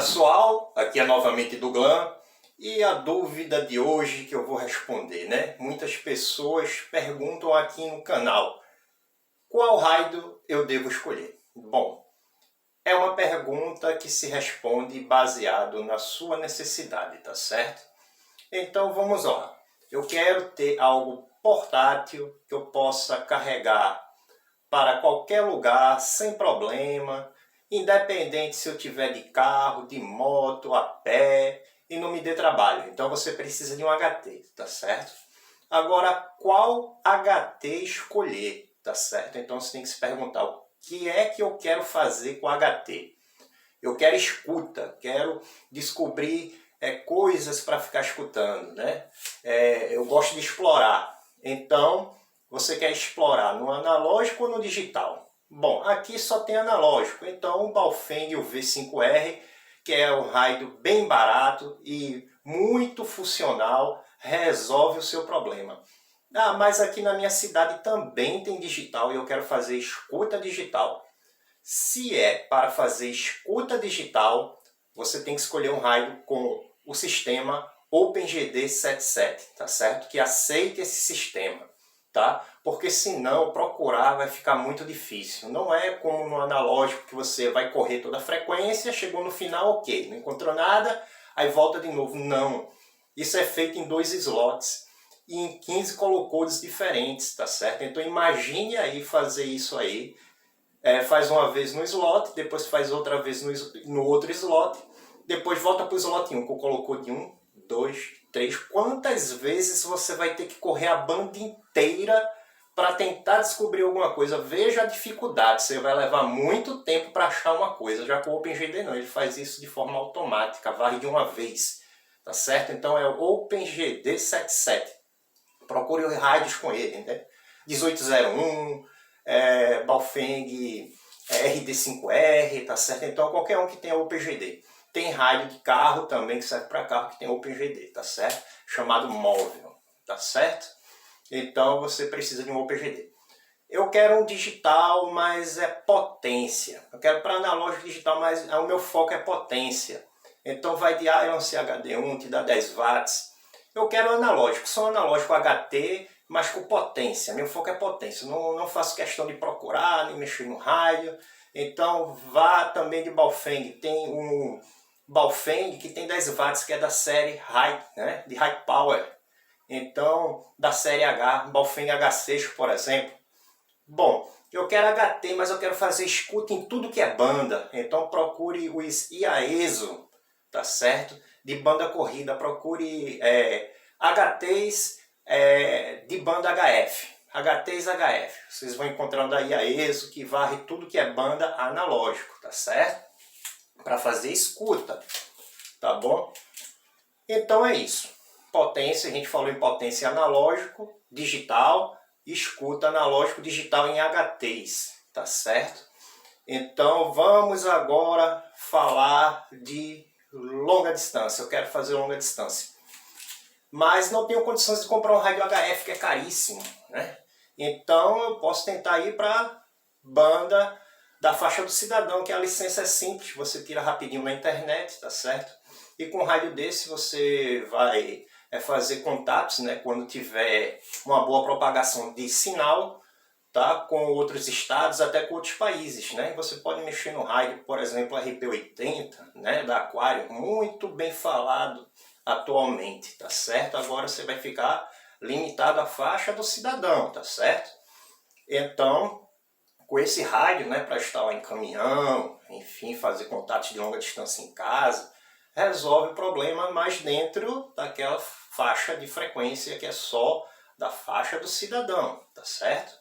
pessoal, aqui é novamente Douglas e a dúvida de hoje que eu vou responder, né? Muitas pessoas perguntam aqui no canal, qual raio eu devo escolher? Bom, é uma pergunta que se responde baseado na sua necessidade, tá certo? Então vamos lá, eu quero ter algo portátil que eu possa carregar para qualquer lugar sem problema, independente se eu tiver de carro, de moto, a pé, e não me dê trabalho. Então você precisa de um HT, tá certo? Agora, qual HT escolher, tá certo? Então você tem que se perguntar, o que é que eu quero fazer com HT? Eu quero escuta, quero descobrir coisas para ficar escutando, né? Eu gosto de explorar. Então, você quer explorar no analógico ou no digital? Bom, aqui só tem analógico, então o Baofeng, o V5R, que é um raio bem barato e muito funcional, resolve o seu problema. Ah, mas aqui na minha cidade também tem digital e eu quero fazer escuta digital. Se é para fazer escuta digital, você tem que escolher um raio com o sistema OpenGD77, tá certo? Que aceite esse sistema, tá? Porque senão procurar vai ficar muito difícil. Não é como no analógico que você vai correr toda a frequência, chegou no final, ok, não encontrou nada, aí volta de novo. Não. Isso é feito em 2 slots e em 15 color codes diferentes, tá certo? Então imagine aí fazer isso aí. Faz uma vez no slot, depois faz outra vez no outro slot, depois volta para o slot 1, que colocou de 1, 2, 3. Quantas vezes você vai ter que correr a banda inteira para tentar descobrir alguma coisa? Veja a dificuldade, você vai levar muito tempo para achar uma coisa. Já com o OpenGD não, ele faz isso de forma automática, varre de uma vez, tá certo? Então é o OpenGD77. Procure rádios com ele, né? 1801, Baofeng RD5R, tá certo? Então qualquer um que tenha OpenGD. Tem rádio de carro também que serve para carro que tem OpenGD, tá certo? Chamado móvel, tá certo? Então você precisa de um OpenGD. Eu quero um digital, mas é potência. Eu quero para analógico digital, mas o meu foco é potência. Então vai de Ion CHD1, que dá 10 watts. Eu quero analógico, só analógico HT, mas com potência. Meu foco é potência. Não faço questão de procurar, nem mexer no raio. Então vá também de Baofeng. Tem um Baofeng que tem 10 watts, que é da série High, né? De High Power. Então, da série H, Baofeng H6, por exemplo. Bom, eu quero HT, mas eu quero fazer escuta em tudo que é banda. Então procure os IAESO, tá certo? De banda corrida, procure HTs de banda HF. HTs HF. Vocês vão encontrando aí a IAESO, que varre tudo que é banda analógico, tá certo? Para fazer escuta, tá bom? Então é isso. Potência, a gente falou em potência analógico, digital, escuta analógico digital em HTs, tá certo? Então vamos agora falar de longa distância. Eu quero fazer longa distância, mas não tenho condições de comprar um rádio HF, que é caríssimo, né? Então eu posso tentar ir para banda da faixa do cidadão, que a licença é simples, você tira rapidinho na internet, tá certo? E com um rádio desse você vai fazer contatos, né, quando tiver uma boa propagação de sinal, tá, com outros estados, até com outros países, né? E você pode mexer no rádio, por exemplo, RP80, né, da Aquarium, muito bem falado atualmente, tá certo? Agora você vai ficar limitado à faixa do cidadão, tá certo? Então, com esse rádio, né, para instalar em caminhão, enfim, fazer contatos de longa distância em casa, resolve o problema, mas dentro daquela faixa de frequência que é só da faixa do cidadão, tá certo?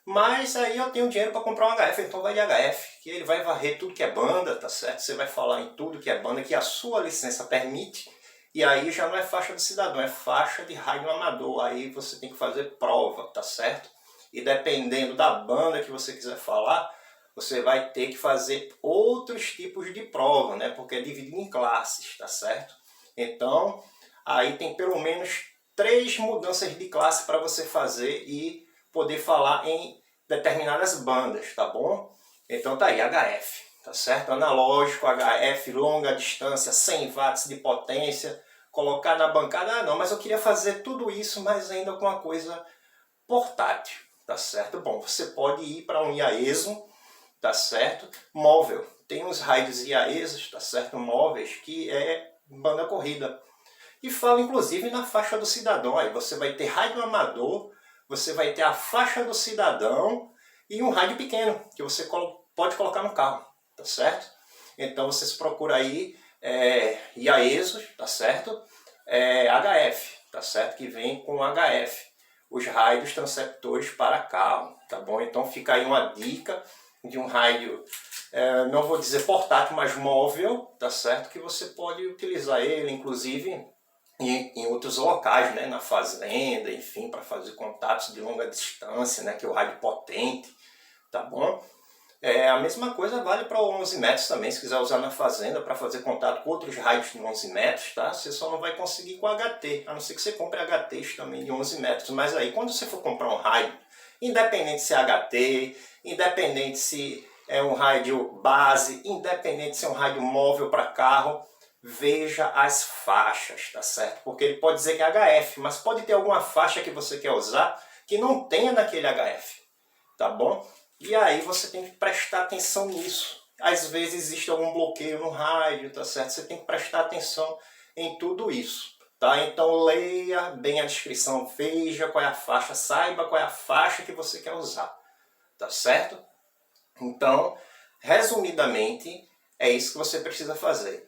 Mas aí eu tenho dinheiro para comprar um HF, então vai de HF, que ele vai varrer tudo que é banda, tá certo? Você vai falar em tudo que é banda, que a sua licença permite, e aí já não é faixa do cidadão, é faixa de rádio amador, aí você tem que fazer prova, tá certo? E dependendo da banda que você quiser falar, você vai ter que fazer outros tipos de prova, né? Porque é dividido em classes, tá certo? Então, aí tem pelo menos 3 mudanças de classe para você fazer e poder falar em determinadas bandas, tá bom? Então tá aí, HF, tá certo? Analógico, HF, longa distância, 100 watts de potência, colocar na bancada, ah não, mas eu queria fazer tudo isso, mas ainda com uma coisa portátil, tá certo? Bom, você pode ir para um IAESO, tá certo? Móvel, tem uns rádios IAESOs, tá certo? Móveis, que é banda corrida. E fala inclusive na faixa do cidadão, aí você vai ter rádio amador, você vai ter a faixa do cidadão e um rádio pequeno, que você pode colocar no carro, tá certo? Então vocês procuram aí IAESOs, tá certo? HF, tá certo? Que vem com HF, os rádios transceptores para carro, tá bom? Então fica aí uma dica de um rádio, não vou dizer portátil, mas móvel, tá certo? Que você pode utilizar ele, inclusive, em outros locais, né? Na fazenda, enfim, para fazer contatos de longa distância, né? Que é o rádio potente, tá bom? A mesma coisa vale para 11 metros também, se quiser usar na fazenda para fazer contato com outros rádios de 11 metros, tá? Você só não vai conseguir com HT, a não ser que você compre HTs também de 11 metros. Mas aí, quando você for comprar um rádio, independente se é HT, independente se é um rádio base, independente se é um rádio móvel para carro, veja as faixas, tá certo? Porque ele pode dizer que é HF, mas pode ter alguma faixa que você quer usar que não tenha naquele HF, tá bom? E aí você tem que prestar atenção nisso. Às vezes existe algum bloqueio no rádio, tá certo? Você tem que prestar atenção em tudo isso, tá? Então leia bem a descrição, veja qual é a faixa, saiba qual é a faixa que você quer usar, tá certo? Então, resumidamente, é isso que você precisa fazer.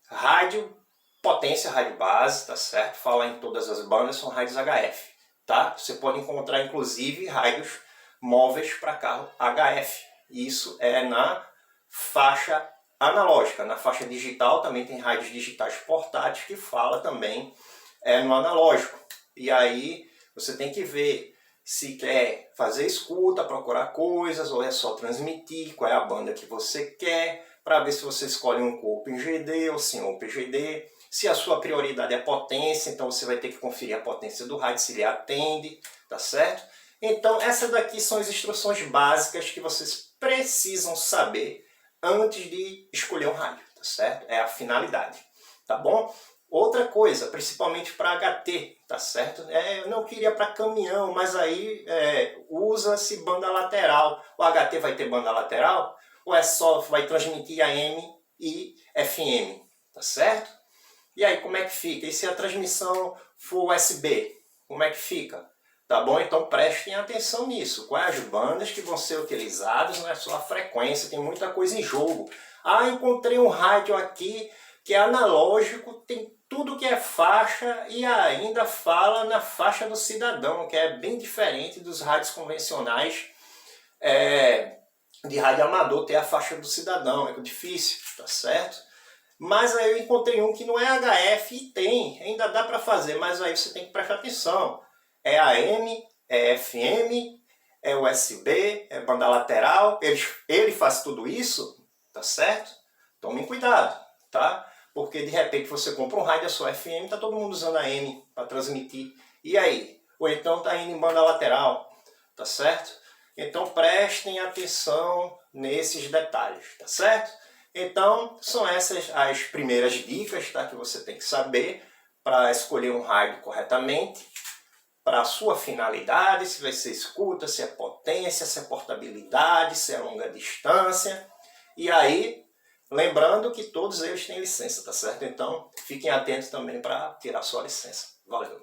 Rádio, potência, rádio base, tá certo? Falar em todas as bandas são rádios HF, tá? Você pode encontrar inclusive rádios móveis para carro HF. Isso é na faixa analógica. Na faixa digital também tem rádios digitais portáteis que fala também no analógico. E aí você tem que ver se quer fazer escuta, procurar coisas, ou é só transmitir, qual é a banda que você quer, para ver se você escolhe um corpo em GD ou sim ou PGD. Se a sua prioridade é potência, então você vai ter que conferir a potência do rádio, se ele atende, tá certo? Então, essas daqui são as instruções básicas que vocês precisam saber antes de escolher um rádio, tá certo? É a finalidade, tá bom? Outra coisa, principalmente para HT, tá certo? Eu não queria para caminhão, mas aí usa-se banda lateral. O HT vai ter banda lateral? Ou é só vai transmitir AM e FM, tá certo? E aí, como é que fica? E se a transmissão for USB, como é que fica? Tá bom? Então prestem atenção nisso. Quais as bandas que vão ser utilizadas, não é só a frequência, tem muita coisa em jogo. Ah, encontrei um rádio aqui que é analógico, tem tudo que é faixa e ainda fala na faixa do cidadão, que é bem diferente dos rádios convencionais de rádio amador ter a faixa do cidadão. É difícil, tá certo? Mas aí eu encontrei um que não é HF e tem, ainda dá para fazer, mas aí você tem que prestar atenção. É AM, é FM, é USB, é banda lateral, ele faz tudo isso, tá certo? Tomem cuidado, tá? Porque de repente você compra um rádio só FM, tá todo mundo usando AM para transmitir. E aí? Ou então tá indo em banda lateral, tá certo? Então prestem atenção nesses detalhes, tá certo? Então são essas as primeiras dicas, tá, que você tem que saber para escolher um rádio corretamente, para a sua finalidade, se vai ser escuta, se é potência, se é portabilidade, se é longa distância. E aí, lembrando que todos eles têm licença, tá certo? Então fiquem atentos também para tirar sua licença. Valeu!